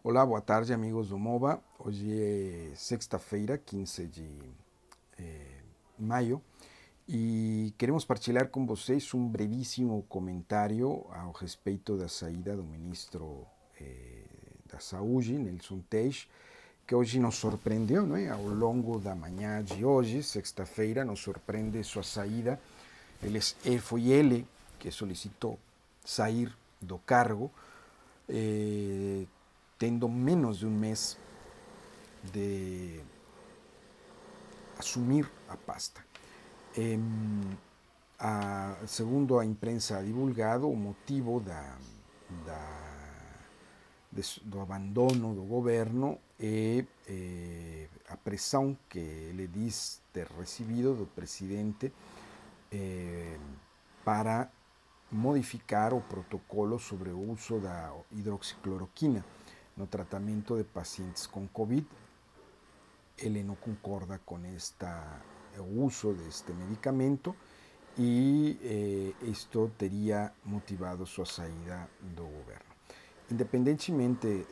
Olá, boa tarde, amigos do MOBA. Hoje é sexta-feira, 15 de maio, e queremos partilhar com vocês um brevíssimo comentário ao respeito da saída do ministro da Saúde, Nelson Teich, que hoje nos surpreendeu, não é? Ao longo da manhã de hoje, sexta-feira, nos surpreende sua saída. Foi ele que solicitou sair do cargo, eh, tendo menos de um mês de assumir a pasta. Segundo a imprensa ha divulgado, o motivo do abandono do governo é a pressão que ele diz ter recebido do presidente para modificar o protocolo sobre o uso da hidroxicloroquina no tratamento de pacientes com Covid. Ele não concorda com o uso deste medicamento e isto teria motivado sua saída do governo. Independentemente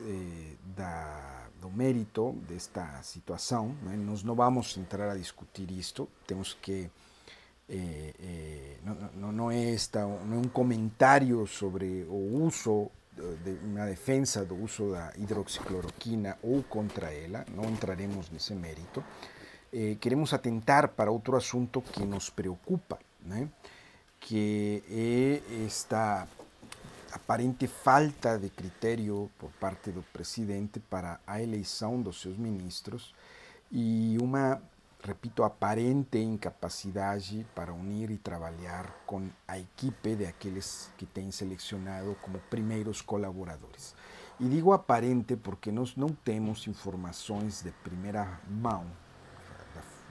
do mérito desta situação, nós não vamos entrar a discutir isto, temos que não é um comentário sobre o uso, uma defesa do uso da hidroxicloroquina ou contra ela, não entraremos nesse mérito. Queremos atentar para outro assunto que nos preocupa, né? Que é esta aparente falta de critério por parte do presidente para a eleição dos seus ministros e uma, repito, aparente incapacidade para unir e trabalhar com a equipe de aqueles que tem selecionado como primeiros colaboradores. E digo aparente porque nós não temos informações de primeira mão,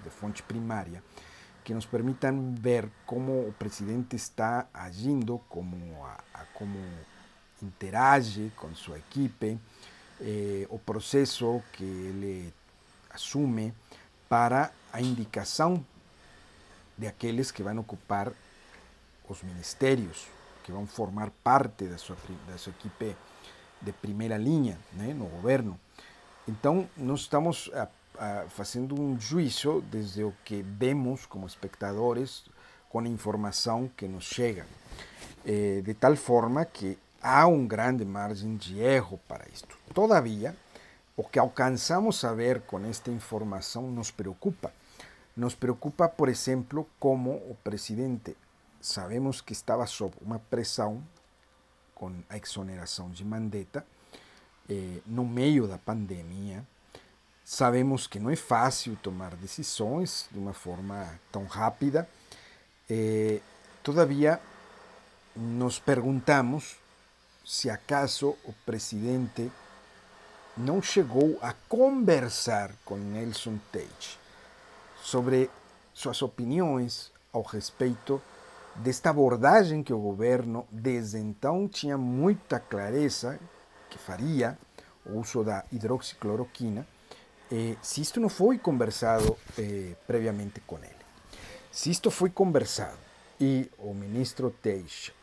de fonte primária, que nos permitam ver como o presidente está agindo, como interage com sua equipe, o processo que ele assume para a indicação de aqueles que vão ocupar os ministérios, que vão formar parte da sua equipe de primeira linha, né, no governo. Então, nós estamos fazendo um juízo desde o que vemos como espectadores com a informação que nos chega, de tal forma que há uma grande margem de erro para isto. Todavia, o que alcançamos a ver com esta informação nos preocupa. Nos preocupa, por exemplo, como o presidente, sabemos que estava sob uma pressão com a exoneração de Mandetta, no meio da pandemia. Sabemos que não é fácil tomar decisões de uma forma tão rápida. Todavia, nos perguntamos se acaso o presidente não chegou a conversar com Nelson Teich sobre suas opiniões ao respeito desta abordagem que o governo desde então tinha muita clareza que faria, o uso da hidroxicloroquina, se isto não foi conversado previamente com ele. Se isto foi conversado e o ministro Teich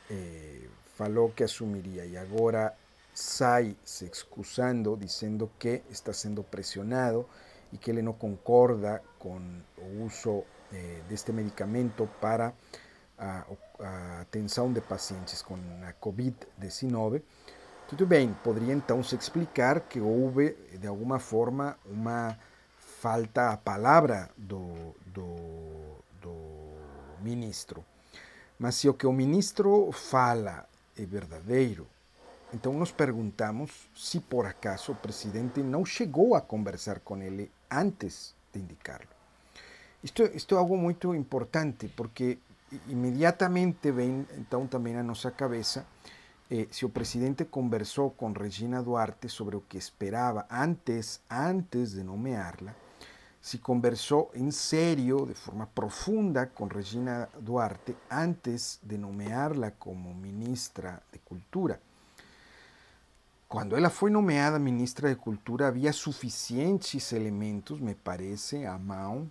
falou que assumiria e agora sai se excusando, dizendo que está sendo pressionado e que ele não concorda com o uso deste medicamento para a atenção de pacientes com a Covid-19, tudo bem, poderia então se explicar que houve, de alguma forma, uma falta à palavra do ministro. Mas se o que o ministro fala é verdadeiro, então nos perguntamos se por acaso o presidente não chegou a conversar com ele antes de indicá-lo. Isto é algo muito importante, porque imediatamente vem então também à nossa cabeça se o presidente conversou com Regina Duarte sobre o que esperava antes de nomeá-la, se conversou em sério, de forma profunda, com Regina Duarte antes de nomeá-la como ministra de Cultura. Quando ela foi nomeada ministra de Cultura, havia suficientes elementos, me parece, à mão,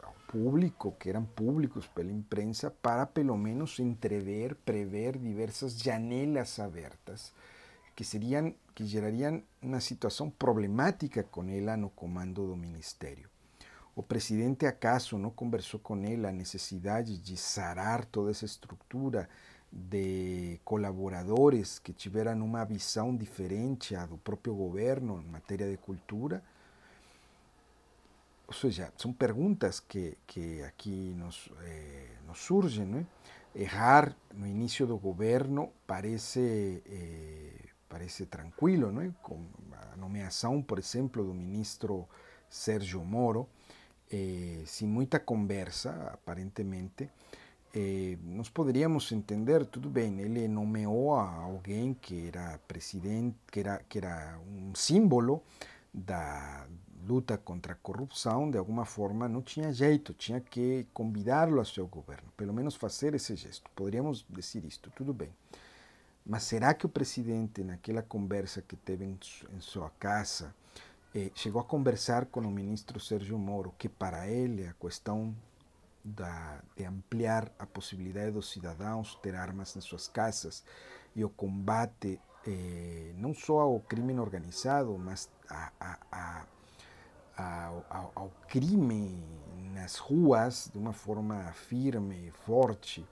ao público, que eram públicos pela imprensa, para pelo menos entrever, prever diversas janelas abertas que gerarían uma situação problemática com ela no comando do ministério. O presidente acaso não conversou com ela a necessidade de sarar toda essa estrutura de colaboradores que tiveram uma visão diferente à do próprio governo em matéria de cultura? Ou seja, são perguntas que aqui nos surgem, né? Errar no início do governo parece tranquilo, né? Com a nomeação, por exemplo, do ministro Sérgio Moro, sem muita conversa, aparentemente, nós poderíamos entender, tudo bem, ele nomeou a alguém que era presidente, que era um símbolo da luta contra a corrupção, de alguma forma não tinha jeito, tinha que convidá-lo ao seu governo, pelo menos fazer esse gesto. Poderíamos dizer isto, tudo bem. Mas será que o presidente, naquela conversa que teve em sua casa, chegou a conversar com o ministro Sérgio Moro, que para ele a questão de ampliar a possibilidade dos cidadãos ter armas em suas casas e o combate não só ao crime organizado, mas ao crime nas ruas de uma forma firme, forte,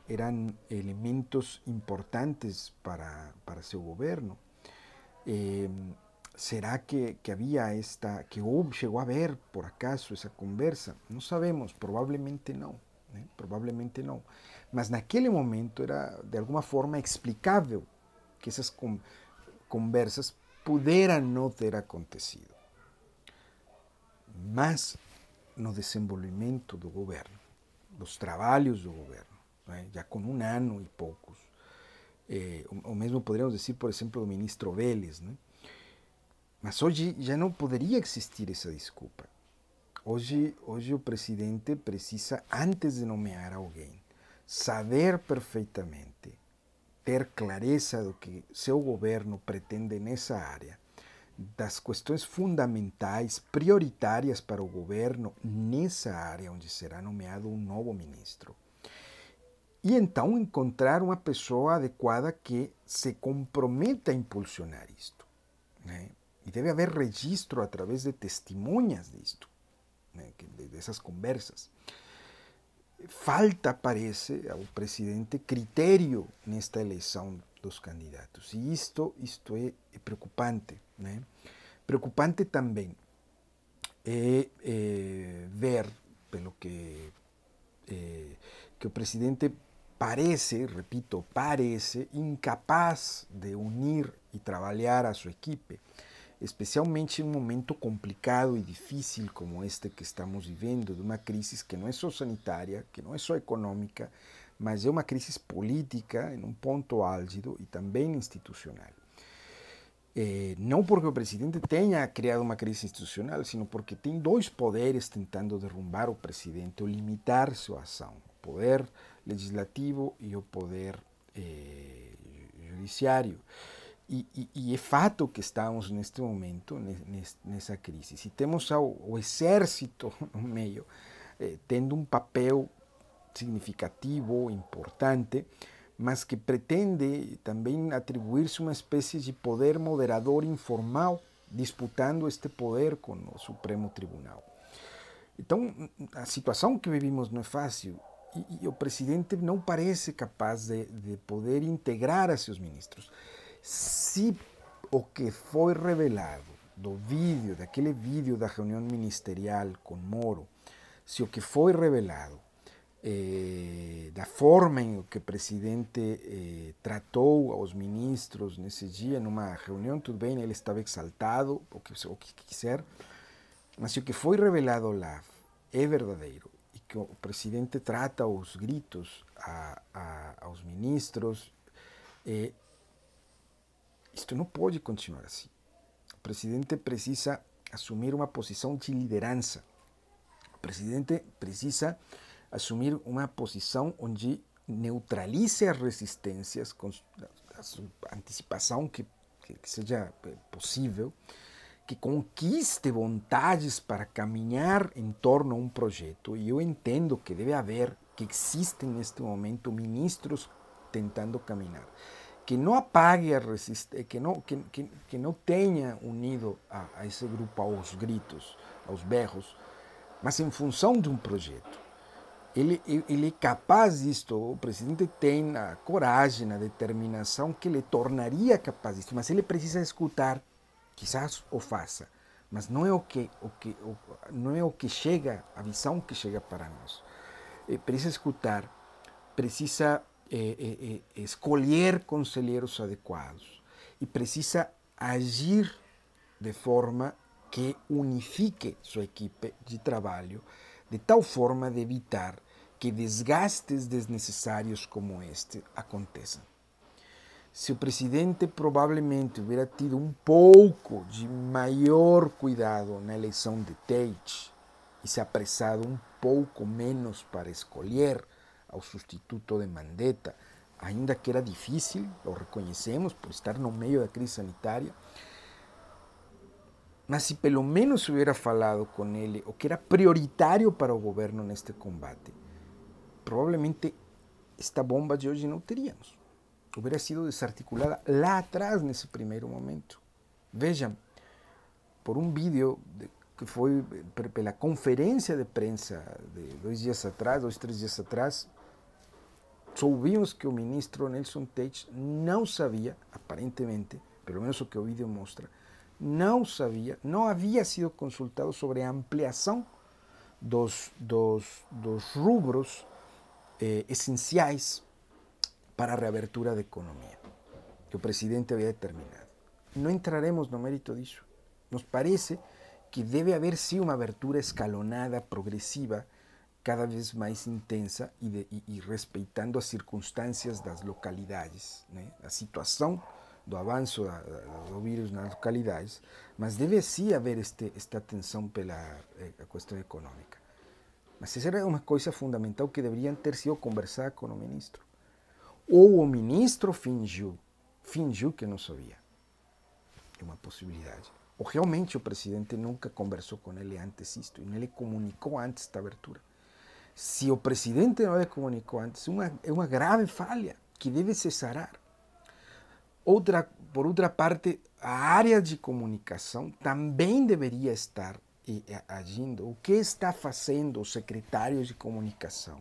eram elementos importantes para seu governo? Será que havia que chegou a haver, por acaso, essa conversa? Não sabemos, provavelmente não. Né? Provavelmente não. Mas naquele momento era, de alguma forma, explicável que essas conversas puderam não ter acontecido. Mas no desenvolvimento do governo, dos trabalhos do governo, né? Já com um ano e poucos, o mesmo poderíamos dizer, por exemplo, do ministro Vélez, né? Mas hoje já não poderia existir essa desculpa. Hoje o presidente precisa, antes de nomear alguém, saber perfeitamente, ter clareza do que seu governo pretende nessa área, das questões fundamentais, prioritárias para o governo nessa área onde será nomeado um novo ministro. E então encontrar uma pessoa adequada que se comprometa a impulsionar isto, né? E deve haver registro através de testemunhas disto, né? Dessas conversas. Falta, parece, ao presidente critério nesta eleição dos candidatos. E isto é preocupante. Né? Preocupante também é ver, pelo que o presidente parece, repito, parece incapaz de unir e trabalhar a sua equipe, especialmente em um momento complicado e difícil como este que estamos vivendo, de uma crise que não é só sanitária, que não é só econômica, mas é uma crise política em um ponto álgido e também institucional. Não porque o presidente tenha criado uma crise institucional, sino porque tem dois poderes tentando derrubar o presidente ou limitar sua ação, o poder legislativo e o poder judiciário. E é fato que estamos neste momento nessa crise. Se temos o exército no meio, tendo um papel significativo, importante, mas que pretende também atribuir-se uma espécie de poder moderador informal, disputando este poder com o Supremo Tribunal. Então, a situação que vivimos não é fácil e o presidente não parece capaz de poder integrar a seus ministros. Se o que foi revelado daquele vídeo da reunião ministerial com Moro, se o que foi revelado da forma em que o presidente tratou aos ministros nesse dia, numa reunião, tudo bem, ele estava exaltado, o que quiser, mas se o que foi revelado lá é verdadeiro e que o presidente trata aos gritos aos ministros, isto não pode continuar assim. O presidente precisa assumir uma posição de liderança. O presidente precisa assumir uma posição onde neutralize as resistências, com a antecipação que seja possível, que conquiste vontades para caminhar em torno a um projeto. E eu entendo que deve haver, que existem neste momento ministros tentando caminhar, que não apague a resistência, que não tenha unido a esse grupo aos gritos, aos berros, mas em função de um projeto. Ele é capaz disto, o presidente tem a coragem, a determinação que lhe tornaria capaz disto, mas ele precisa escutar, quizás o faça, mas não é não é o que chega, a visão que chega para nós. Precisa escutar, precisa escolher conselheiros adequados e precisa agir de forma que unifique sua equipe de trabalho, de tal forma de evitar que desgastes desnecessários como este aconteçam. Se o presidente provavelmente hubiera tido um pouco de maior cuidado na eleição de Teixe e se apressado um pouco menos para escolher ao substituto de Mandetta, ainda que era difícil, lo reconhecemos, por estar no meio da crise sanitária, mas se pelo menos hubiera falado com ele o que era prioritário para o governo neste combate, provavelmente esta bomba de hoje não teríamos. Hubiera sido desarticulada lá atrás nesse primeiro momento. Vejam, por um vídeo que foi pela conferência de prensa de 2 dias atrás, 2, 3 dias atrás, soubimos que o ministro Nelson Teich não sabia, aparentemente, pelo menos o que o vídeo mostra, não sabia, não havia sido consultado sobre a ampliação dos rubros essenciais para a reabertura da economia, que o presidente havia determinado. Não entraremos no mérito disso. Nos parece que deve haver sim uma abertura escalonada, progressiva, cada vez mais intensa e respeitando as circunstâncias das localidades, né? A situação do avanço do vírus nas localidades, mas deve sim haver esta atenção pela questão econômica. Mas essa era uma coisa fundamental que deveria ter sido conversada com o ministro. Ou o ministro fingiu que não sabia. É uma possibilidade. Ou realmente o presidente nunca conversou com ele antes isto, e não lhe comunicou antes esta abertura. Se o presidente não lhe comunicou antes, é uma grave falha que deve se sarar. Por outra parte, a área de comunicação também deveria estar agindo. O que está fazendo o secretário de comunicação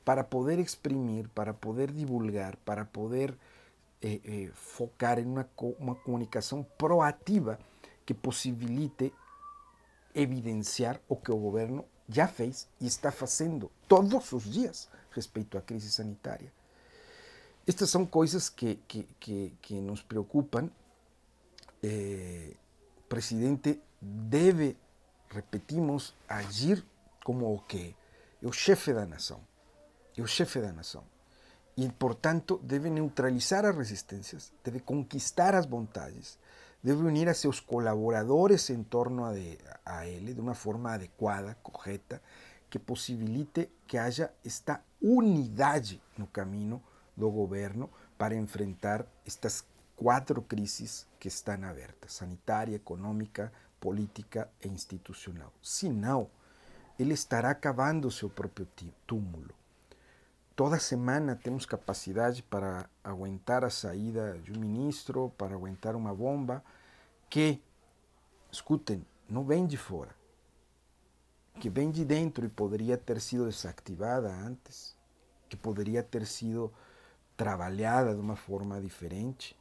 para poder exprimir, para poder divulgar, para poder focar em uma comunicação proativa que possibilite evidenciar o que o governo já fez e está fazendo todos os dias respeito à crise sanitária. Estas são coisas que nos preocupam. O presidente deve, repetimos, agir como o que é o chefe da nação. É o chefe da nação. E, portanto, deve neutralizar as resistências, deve conquistar as vontades, deve unir a seus colaboradores em torno a ele de uma forma adequada, correta, que possibilite que haja esta unidade no caminho do governo para enfrentar estas 4 crises que estão abertas: sanitária, econômica, política e institucional. Senão, ele estará cavando seu próprio túmulo. Toda semana temos capacidade para aguentar a saída de um ministro, para aguentar uma bomba que, escutem, não vem de fora, que vem de dentro e poderia ter sido desativada antes, que poderia ter sido trabalhada de uma forma diferente.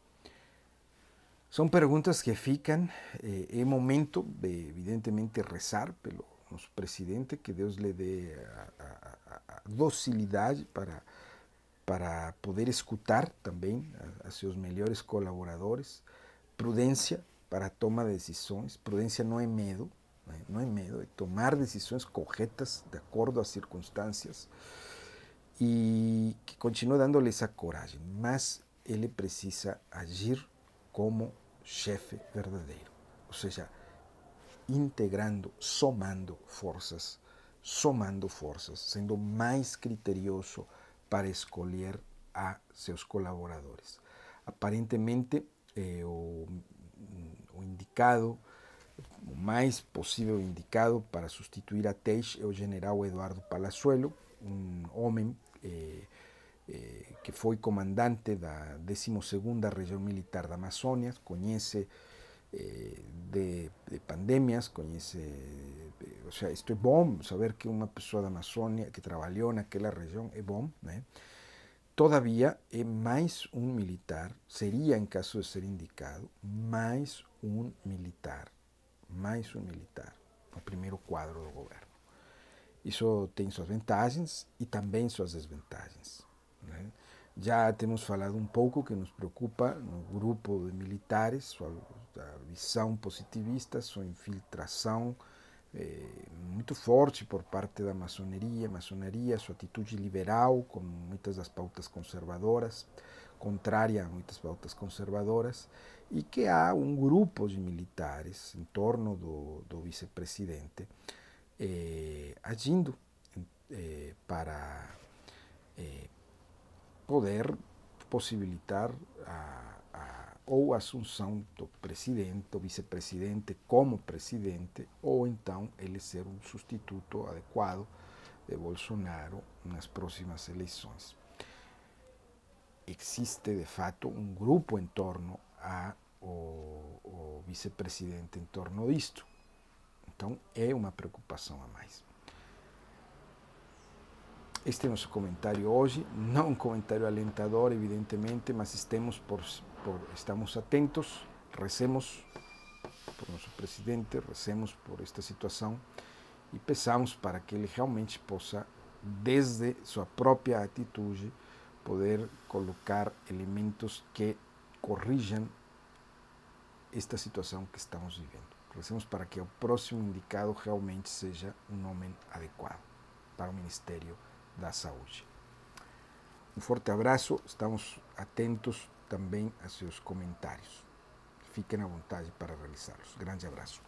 São perguntas que ficam. É momento de, evidentemente, rezar pelo nosso presidente, que Deus lhe dê a docilidade para poder escutar também a seus melhores colaboradores, prudência para a toma de decisões. Prudência não é medo, não é medo, é tomar decisões corretas de acordo às circunstâncias, e que continue dando-lhe essa coragem, mas ele precisa agir como chefe verdadeiro, ou seja, integrando, somando forças, sendo mais criterioso para escolher a seus colaboradores. Aparentemente, o indicado, o mais possível indicado para substituir a Teixe é o general Eduardo Palazuelo, um homem que foi comandante da 12ª Região Militar da Amazônia, conhece de pandemias, conhece, ou seja, isto é bom, saber que uma pessoa da Amazônia que trabalhou naquela região é bom, né? Todavia, é mais um militar, seria, em caso de ser indicado, mais um militar no primeiro quadro do governo. Isso tem suas vantagens e também suas desvantagens, né? Já temos falado um pouco que nos preocupa no grupo de militares, sua visão positivista, sua infiltração muito forte por parte da maçonaria, sua atitude liberal, com muitas das pautas conservadoras, contrária a muitas pautas conservadoras, e que há um grupo de militares em torno do vice-presidente agindo para poder possibilitar ou a assunção do presidente, do vice-presidente como presidente, ou então ele ser um substituto adequado de Bolsonaro nas próximas eleições. Existe, de fato, um grupo em torno ao vice-presidente em torno disto. Então, é uma preocupação a mais. Este é o nosso comentário hoje, não um comentário alentador, evidentemente, mas estamos atentos, recemos por nosso presidente, recemos por esta situação e peçamos para que ele realmente possa, desde sua própria atitude, poder colocar elementos que corrijam esta situação que estamos vivendo. Recemos para que o próximo indicado realmente seja um homem adequado para o Ministério da Saúde. Um forte abraço, estamos atentos também a seus comentários. Fiquem à vontade para realizá-los. Grande abraço.